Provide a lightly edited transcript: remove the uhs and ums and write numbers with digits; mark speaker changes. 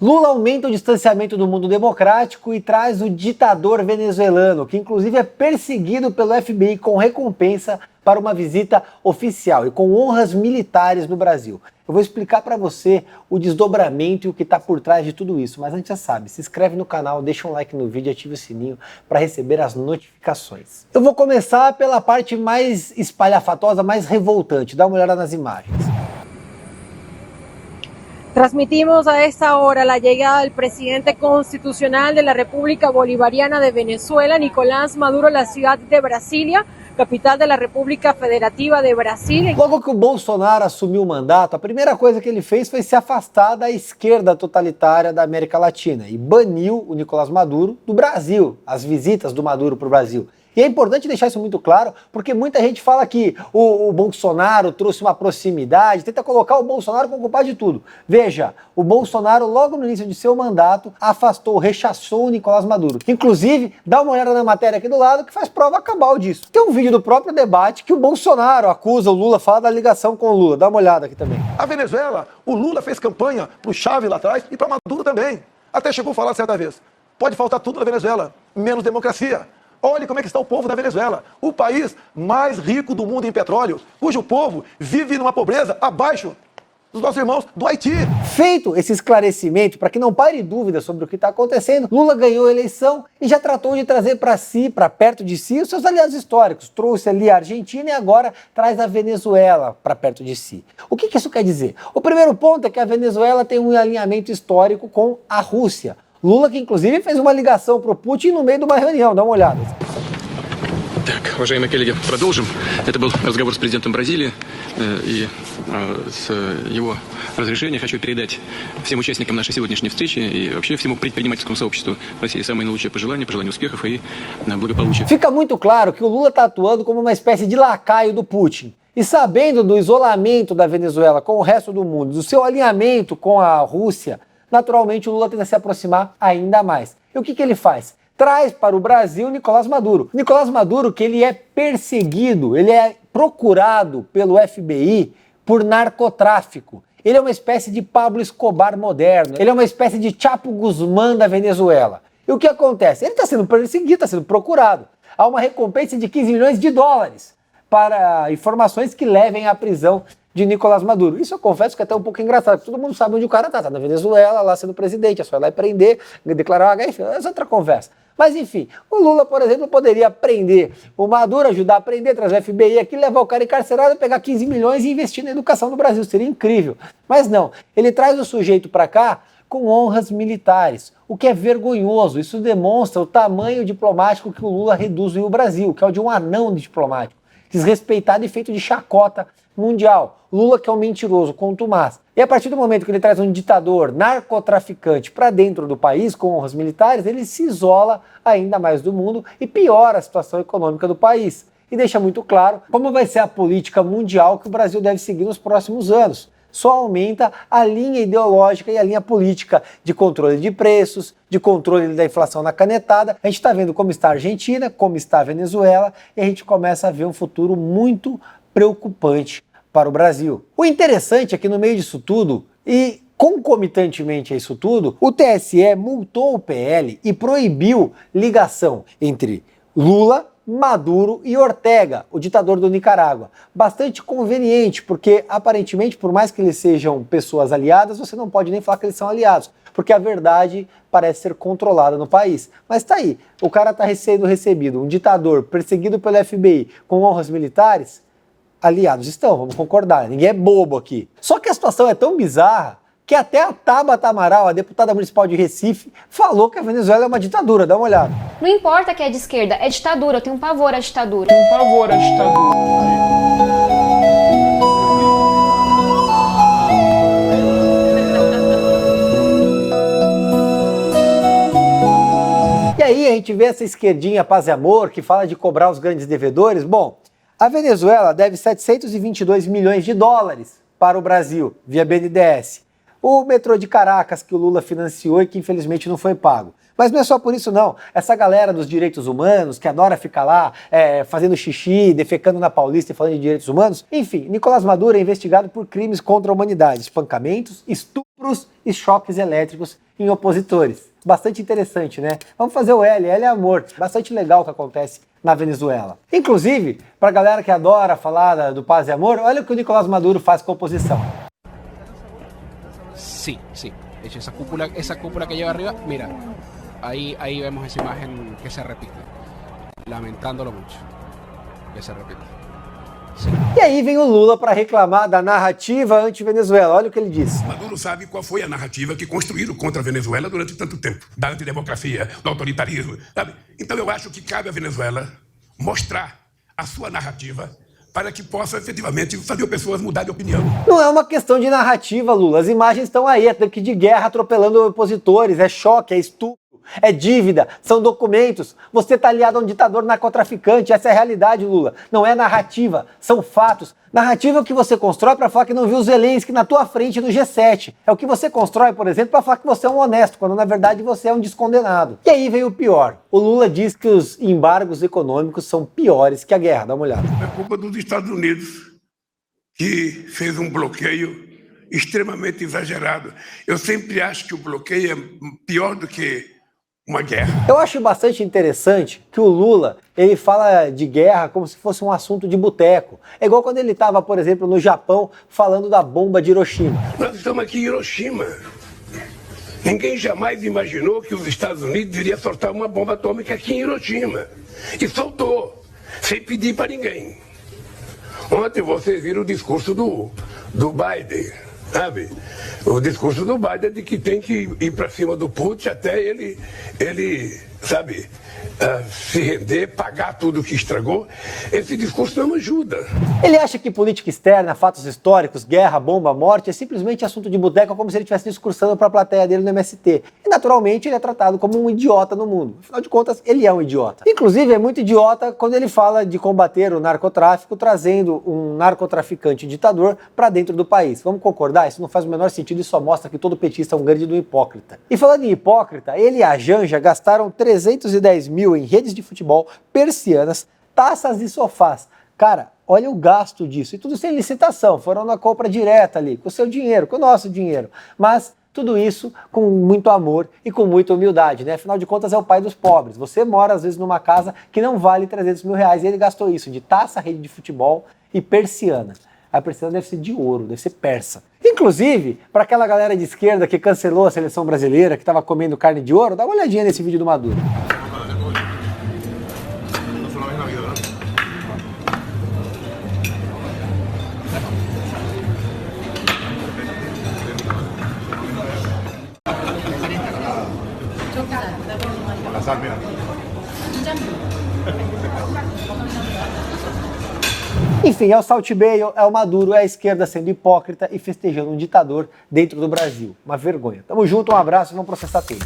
Speaker 1: Lula aumenta o distanciamento do mundo democrático e traz o ditador venezuelano, que inclusive é perseguido pelo FBI com recompensa para uma visita oficial e com honras militares no Brasil. Eu vou explicar para você o desdobramento e o que está por trás de tudo isso, mas antes já sabe, se inscreve no canal, deixa um like no vídeo e ativa o sininho para receber as notificações. Eu vou começar pela parte mais espalhafatosa, mais revoltante, dá uma olhada nas imagens.
Speaker 2: Transmitimos a esta hora la llegada del presidente constitucional de la República Bolivariana de Venezuela, Nicolás Maduro, a la ciudad de Brasília, capital de la República Federativa de Brasil.
Speaker 1: Logo que o Bolsonaro assumiu o mandato, a primeira coisa que ele fez foi se afastar da esquerda totalitária da América Latina e baniu o Nicolás Maduro do Brasil, as visitas do Maduro para o Brasil. E é importante deixar isso muito claro, porque muita gente fala que o Bolsonaro trouxe uma proximidade, tenta colocar o Bolsonaro como culpado de tudo. Veja, o Bolsonaro, logo no início de seu mandato, afastou, rechaçou o Nicolás Maduro. Inclusive, dá uma olhada na matéria aqui do lado que faz prova cabal disso. Tem um vídeo do próprio debate que o Bolsonaro acusa o Lula, fala da ligação com o Lula. Dá uma olhada aqui também.
Speaker 3: A Venezuela, o Lula fez campanha pro Chávez lá atrás e para Maduro também. Até chegou a falar certa vez, pode faltar tudo na Venezuela, menos democracia. Olhe como é que está o povo da Venezuela, o país mais rico do mundo em petróleo, cujo povo vive numa pobreza abaixo dos nossos irmãos do Haiti.
Speaker 1: Feito esse esclarecimento, para que não pare dúvida sobre o que está acontecendo, Lula ganhou a eleição e já tratou de trazer para si, para perto de si, os seus aliados históricos. Trouxe ali a Argentina e agora traz a Venezuela para perto de si. O que isso quer dizer? O primeiro ponto é que a Venezuela tem um alinhamento histórico com a Rússia. Lula, que inclusive fez uma ligação para o Putin no meio de uma reunião, dá uma olhada.
Speaker 4: Так, уважаемые коллеги, продолжим. Это был разговор с президентом Бразилии, и с его разрешения хочу передать всем участникам нашей сегодняшней встречи и вообще всему предпринимательскому сообществу России самые наилучшие пожелания успехов и благополучия.
Speaker 1: Fica muito claro que o Lula está atuando como uma espécie de lacaio do Putin. E sabendo do isolamento da Venezuela com o resto do mundo, do seu alinhamento com a Rússia, naturalmente o Lula tenta se aproximar ainda mais. E o que ele faz? Traz para o Brasil Nicolás Maduro. Nicolás Maduro, que ele é perseguido, ele é procurado pelo FBI por narcotráfico. Ele é uma espécie de Pablo Escobar moderno, ele é uma espécie de Chapo Guzmán da Venezuela. E o que acontece? Ele está sendo perseguido, está sendo procurado. Há uma recompensa de 15 milhões de dólares para informações que levem à prisão de Nicolás Maduro. Isso eu confesso que é até um pouco engraçado, porque todo mundo sabe onde o cara tá na Venezuela, lá sendo presidente, é só ir lá e prender, declarar uma guerra, enfim, essa é outra conversa. Mas enfim, o Lula, por exemplo, poderia prender o Maduro, ajudar a prender, trazer o FBI aqui, levar o cara encarcerado, pegar 15 milhões e investir na educação do Brasil, seria incrível. Mas não, ele traz o sujeito para cá com honras militares, o que é vergonhoso. Isso demonstra o tamanho diplomático que o Lula reduz o Brasil, que é o de um anão diplomático, desrespeitado e feito de chacota mundial. Lula, que é um mentiroso, contumaz. E a partir do momento que ele traz um ditador narcotraficante para dentro do país, com honras militares, ele se isola ainda mais do mundo e piora a situação econômica do país. E deixa muito claro como vai ser a política mundial que o Brasil deve seguir nos próximos anos. Só aumenta a linha ideológica e a linha política de controle de preços, de controle da inflação na canetada. A gente está vendo como está a Argentina, como está a Venezuela, e a gente começa a ver um futuro muito preocupante para o Brasil. O interessante é que no meio disso tudo, e concomitantemente a isso tudo, o TSE multou o PL e proibiu ligação entre Lula, Maduro e Ortega, o ditador do Nicarágua. Bastante conveniente, porque aparentemente, por mais que eles sejam pessoas aliadas, você não pode nem falar que eles são aliados, porque a verdade parece ser controlada no país. Mas tá aí, o cara tá sendo recebido, um ditador perseguido pelo FBI com honras militares, aliados estão, vamos concordar, ninguém é bobo aqui. Só que a situação é tão bizarra que até a Tabata Amaral, a deputada municipal de Recife, falou que a Venezuela é uma ditadura, dá uma olhada.
Speaker 5: Não importa que é de esquerda, é ditadura, eu tenho pavor à ditadura. Tenho pavor à ditadura.
Speaker 1: E aí a gente vê essa esquerdinha paz e amor que fala de cobrar os grandes devedores. Bom, a Venezuela deve 722 milhões de dólares para o Brasil, via BNDES. O metrô de Caracas que o Lula financiou e que infelizmente não foi pago. Mas não é só por isso não. Essa galera dos direitos humanos, que adora ficar lá fazendo xixi, defecando na Paulista e falando de direitos humanos. Enfim, Nicolás Maduro é investigado por crimes contra a humanidade, espancamentos, estupro estupros e choques elétricos em opositores. Bastante interessante, né? Vamos fazer o L é amor. Bastante legal o que acontece na Venezuela. Inclusive, pra galera que adora falar do paz e amor, olha o que o Nicolás Maduro faz com a oposição.
Speaker 6: Sí, sí. De hecho, esa cúpula que lleva arriba, mira, ahí vemos esa imagen que se repite. Lamentándolo mucho. Que se repite. Sim.
Speaker 1: E aí vem o Lula para reclamar da narrativa anti-Venezuela. Olha o que ele disse.
Speaker 7: Maduro sabe qual foi a narrativa que construíram contra a Venezuela durante tanto tempo. Da antidemocracia, do autoritarismo, sabe? Então eu acho que cabe à Venezuela mostrar a sua narrativa para que possa efetivamente fazer pessoas mudar de opinião.
Speaker 1: Não é uma questão de narrativa, Lula. As imagens estão aí, é tanque de guerra atropelando opositores, é choque, é estupro, é dívida, são documentos. Você está aliado a um ditador narcotraficante, essa é a realidade, Lula. Não é narrativa, são fatos. Narrativa é o que você constrói para falar que não viu o Zelensky na tua frente no G7. É o que você constrói, por exemplo, para falar que você é um honesto, quando na verdade você é um descondenado. E aí vem o pior. O Lula diz que os embargos econômicos são piores que a guerra. Dá uma olhada.
Speaker 7: É culpa dos Estados Unidos, que fez um bloqueio extremamente exagerado. Eu sempre acho que o bloqueio é pior do que uma guerra.
Speaker 1: Eu acho bastante interessante que o Lula, ele fala de guerra como se fosse um assunto de boteco. É igual quando ele estava, por exemplo, no Japão, falando da bomba de Hiroshima.
Speaker 7: Nós estamos aqui em Hiroshima. Ninguém jamais imaginou que os Estados Unidos iriam soltar uma bomba atômica aqui em Hiroshima. E soltou, sem pedir para ninguém. Ontem vocês viram o discurso do Biden, sabe? O discurso do Biden de que tem que ir para cima do Putin até ele sabe, se render, pagar tudo que estragou. Esse discurso não ajuda.
Speaker 1: Ele acha que política externa, fatos históricos, guerra, bomba, morte é simplesmente assunto de boteco, como se ele estivesse discursando para a plateia dele no MST. E naturalmente ele é tratado como um idiota no mundo. Afinal de contas, ele é um idiota. Inclusive é muito idiota quando ele fala de combater o narcotráfico, trazendo um narcotraficante ditador para dentro do país. Vamos concordar? Isso não faz o menor sentido e só mostra que todo petista é um grande do hipócrita. E falando em hipócrita, ele e a Janja gastaram 310 mil em redes de futebol, persianas, taças e sofás. Cara, olha o gasto disso. E tudo sem licitação, foram na compra direta ali, com o seu dinheiro, com o nosso dinheiro. Mas tudo isso com muito amor e com muita humildade, né? Afinal de contas é o pai dos pobres. Você mora às vezes numa casa que não vale 300 mil reais e ele gastou isso de taça, rede de futebol e persiana. A persiana deve ser de ouro, deve ser persa. Inclusive, para aquela galera de esquerda que cancelou a seleção brasileira, que estava comendo carne de ouro, dá uma olhadinha nesse vídeo do Maduro. Enfim, é o Salt Bae, é o Maduro, é a esquerda sendo hipócrita e festejando um ditador dentro do Brasil. Uma vergonha. Tamo junto, um abraço e vamos processar tudo.